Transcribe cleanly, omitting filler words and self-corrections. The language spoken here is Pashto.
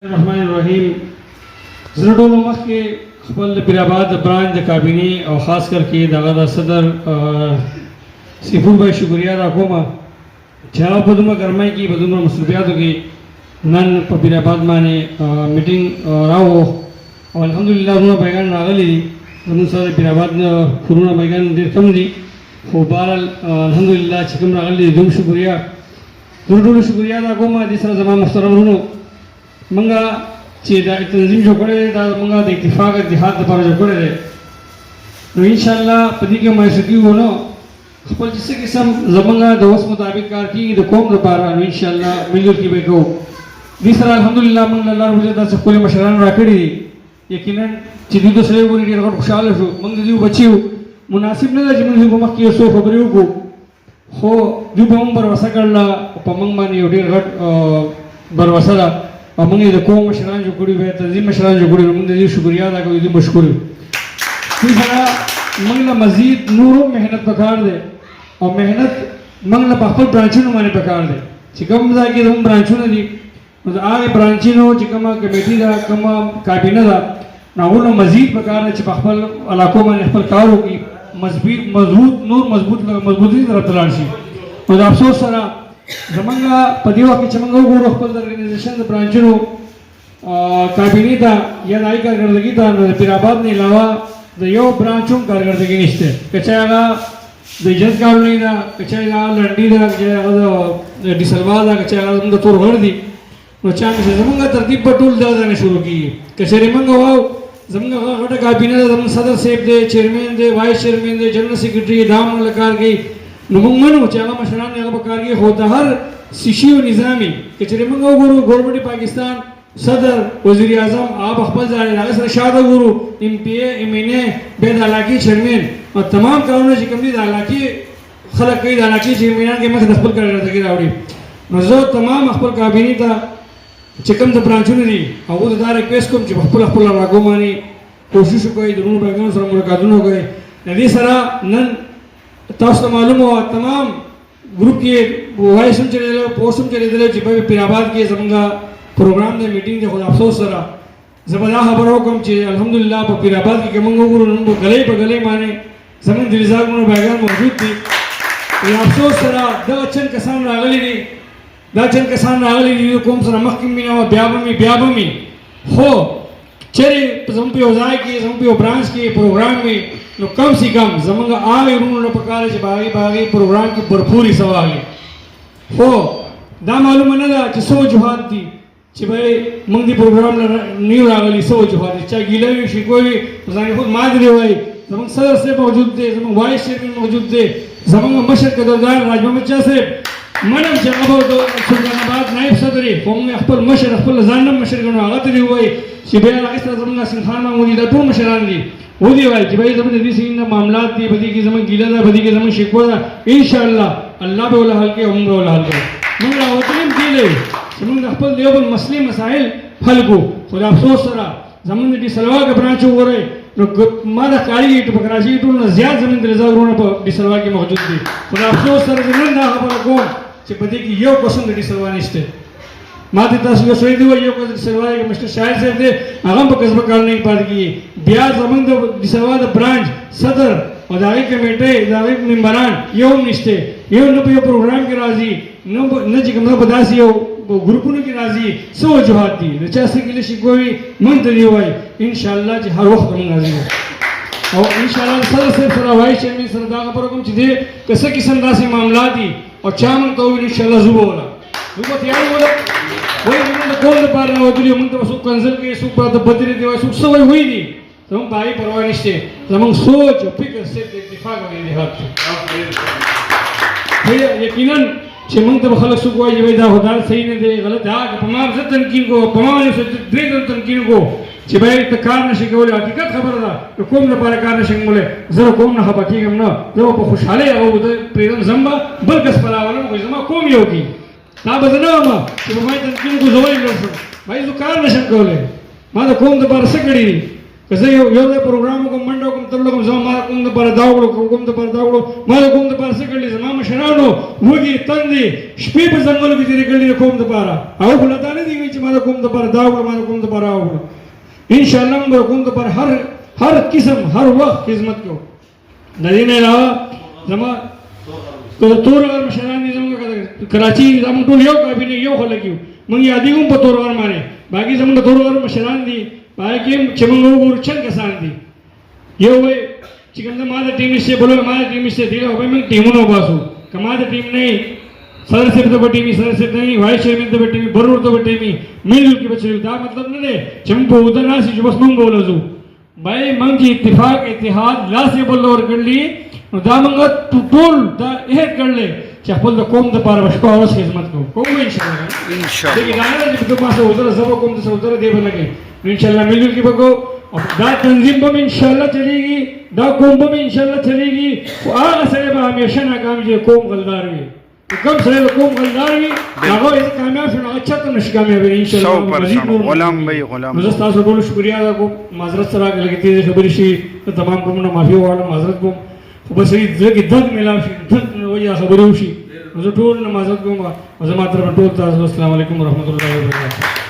الرحمن الرحیم زه ټولو مخکې خپل د پیرآباد برانچ د کابینې او خاص کر کې دغه د صدر سیفور بھائی شکریہ ادا کوم چې هغه په دومره ګرمۍ کې په دومره مصروفیاتو کې نن په پیرآباد باندې میټینګ راوړو او الحمدلله دومره بیګان راغلي دي زموږ سره د پیرآباد کورونه بیګان ډېر کم دي خو بهرحال الحمدلله چې کوم راغلي دي دوم شکریہ زه ټولو شکریہ ادا کوم دې سره زما محترم وروڼو منګه چې دا تنظیم جوړ کړی دی دا منګه د اتفاق اتحاد لپاره جوړ کړی دی نو انشاءالله په دې کې موسیقي ونه خپل چې څه قسم زمونږ د وس مطابق کار کېږي د قوم لپاره نو انشاءالله ملګر کې به کوو دې سره الحمدلله موږ الله رب العزت داسې ښکلي مشران راکړي دي یقینا چې دوی د سړی وګوري ډېر غټ خوشحاله شو موږ د دوی بچي وو مناسب نه ده چې موږ په مخکې یو څو خبرې وکړو خو دوی به موږ بروسه کړله په موږ باندې یو ډېر غټ بروسه ده او موږ د قوم مشران جوړ کړي وي تنظیم مشران جوړ کړي موږ د دې شکریا ادا کوو دې مشکور یو دې سره موږ له مزید نورو مهنت پکار دی او مهنت موږ له خپل برانچونو باندې پکار دی چې کوم ځای کې زموږ برانچونه دي نو د هغې برانچونو چې کومه کمیټي ده کومه کابینه ده نو هغو نه مزید پکار دی چې په خپل علاقو باندې خپل کار وکړي مضبوطي طرف ته لاړ شي نو د افسوس سره زمونږ په دې وخت کې چې موږ وګورو خپل د ارګنایزیشن د برانچونو کابینې ته یا د هغې کارکردګي ته نو د پیرآباد نه علاوه د یو برانچ هم کارکردګي نشته که چا هغه د اجنت کالونۍ ده که چا هغه لنډي ده که چا هغه د ډیسلوا ده که چا هغه زموږ د تورغړ دي نو چا نشته زمونږ ترتیب په ټول دا ځای نه شروع کېږي که چېرې موږ واو زموږ هغه غټه کابینه ده زموږ صدر صاحب دی چیرمین دی وایس چیرمین دی جنرل سیکرټري دا موږ له کار کوي نو موږ منو چې هغه مشران هغه په کار کې خو د هر سیشي او نظامي که چېرې موږ وګورو ګورنمنټ پاکستان صدر وزیر اعظم هغه خپل ځای دی هغه سره شاته وګورو ایم پی اے ایم این اے بیا د علاقې چیرمین او تمام کارونه چې کوم دي د علاقې خلک کوي د علاقې چیرمینان کې مخې د خپل کارکردګي راوړي نو زه تمام خپل کابینې ته چې کوم د برانچونه دي هغو ته دا ریکویسټ کوم چې په خپل خپل علاقو باندې کوشش وکړئ د نورو بیګانو سره ملاقاتونه وکړئ د دې سره نن تاسو ته معلومه وه تمام ګروپ کې وایس هم چلېدلی پوسټ هم چلېدلی چې په پیرآباد کې زموږ پروګرام دی میټینګ دی خو د افسوس سره زه به دا خبره وکړم چې الحمدلله په پیرآباد کې که موږ وګورو نن به ګلۍ په ګلۍ باندې زموږ د رضاګانو بیګان موجود دي د افسوس سره دغه چند کسان راغلي دي دا چند کسان راغلي دي د قوم سره مخکې مې نه وه بیا به مې خو چېرې زموږ په یو ځای کې زموږ په یو برانچ کې پروګرام وي نو کم سے کم زموږ هغې وروڼو نه پکار دی چې په هغې پروګرام کې بھرپور حصه واخلي خو دا معلومه نه ده چې څه وجوهات دي چې بھائی موږ دې پروګرام نه یو راغلي څه وجوهات دي چا ګیله وي شکوه وي ځان خود ما دې وایي زموږ صدر صاحب موجود دی زموږ وایس چیرمین موجود دی زموږ مشر قدردان راج محمد شاه صاحب منم چې هغه به د سلطان آباد نایب صدر یې خو موږ خپل مشر خپل ځان نه مشر ګڼو هغه ته دې ووایي چې بیا هغې سره زموږ حسن خان محمود دا ټول مشران دي ودې وایي چې بھائی زموږ د دې څه معاملات دي په دې کې زموږ ګیله ده په دې کې زموږ شکوه ده انشاءالله الله به ولله حل کوي او موږ به ولله حل کوو موږ راوتلي هم دې دی چې موږ د خپل د یو بل مسلې مسایل حل کړو خو د افسوس سره زموږ د ډیسلوا که برانچ وګورئ نو ما د کاري په کراچۍ ټول نه زیات زموږ د رضا وروڼه په ډیسلوا کې موجود دي خو د افسوس سره زه نن دا خبره کوم چې په دې کې یو قسم د ډیسلوا نشته ما ته تاسو یو سړی دی وایي یو قسم د ډیسلوا یې مشر شاعر صاحب دی هغه هم په قصبه کالونۍ کې پاتې کېږي بیا زموږ د ډیسلوا د برانچ صدر او د هغې کمیټۍ د هغې ممبران یو هم نشته یو نه په یو پروګرام کې راځي نه چې کوم په داسې یو ګروپونو کې راځي څه وجوهات دي د چا څه ګیله شکوه وي موږ ته دې وایي انشاءالله چې هر وخت به موږ راځو او انشاءالله صدر صاحب سره وایس چیرمین سره دا خبره کوم چې دې که څه قسم داسې معاملات دي او چا موږ ته وویل انشاءالله زه به وله موږ به تیار وله وایي زموږ د کور لپاره نه وتلي موږ ته به څوک کنزل کوي څوک به د بدرې دی وایي څوک څه وایي وایي دي زموږ په هغې پروا نشته زموږ سوچ او فکر صرف د اتفاق او اتحاد دی یقینا چې موږ ته به خلک څوک وایي چې بھائی دا خو دا صحیح نه دی غلط دی په ما زه تنقین کوم په ما باندې درې ځله تنقین کوم چې بھائی ته کار نشي کولی حقیقت خبره ده د قوم لپاره کار نشي کولی زه قوم نه خفه کېږم نه زه به په خوشحالۍ هغه پرېږدم ځم به بل کس پلاولم خو زما قوم یو کړي دا به زه نه وم چې په ما یې تنقین کړو زه ولې لوړ شم بھائی زه کار نشم کولی ما د قوم دپاره څه کړي دي कसं यो प्रोग्राम कोम मंडो कोम तल्लो कोम जमा मारा कोम पर दावड़ो कोम पर दावड़ो मारा कोम पर से कल्ली मामा शरानो मुगी तंदी स्पीप जंगल की तेरे कल्ली कोम पारा आओ बुलाता नहीं दी मारा कोम पर दावड़ो मारा कोम पर आओ इंशाअल्लाह मारा कोम पर हर किस्म हर वक्त खिदमत को नदी ने लावा जमा तो तोरगार शरानी जमा कराची जमा टूल यो का भी नहीं यो हो लगी मंगी आदि कोम पर तोरगार मारे बाकी जमा तोरगार शरानी बाकी चिमंगो गुरचन के साथ दी ये हुए चिकन मादा टीम से बोलो हमारे टीम से दिला हो मैं टीम नो बासु कमादा टीम नहीं सदस्य तो टीम सदस्य नहीं वाइस चेयरमैन तो टीम बरूर तो टीम मिलजुल के बच्चे दा मतलब ने चंपो उदना से बस मंग बोलो जो भाई मंगी इत्तेफाक इत्तेहाद ला से बोलो और कर ली दा मंगा टूल दा ये कर ले चापल तो कोम द पार बसको आवाज खिदमत को कोम इंशाल्लाह देखिए गाना जब तो पास उधर सब कोम तो उधर दे लगे इंशाल्लाह मिलजुल के बको दा तंजीम बम इंशाल्लाह चलेगी दा कोम बम इंशाल्लाह चलेगी आगे से हमेशा नाकाम जो कोम गलदार है कम से कोम गलदार है आगे इस कामयाब सुना अच्छा तो निष्कामयाब है इंशाल्लाह गुलाम भाई गुलाम मुझे तासो बोलो शुक्रिया को माजरत सरा लगी थी खबर सी तमाम को माफी वाला माजरत को बस ये जग दग मिला दग वही खबर उसी मुझे टोल माजरत को मुझे मात्र टोल अस्सलाम वालेकुम व रहमतुल्लाहि व बरकातहू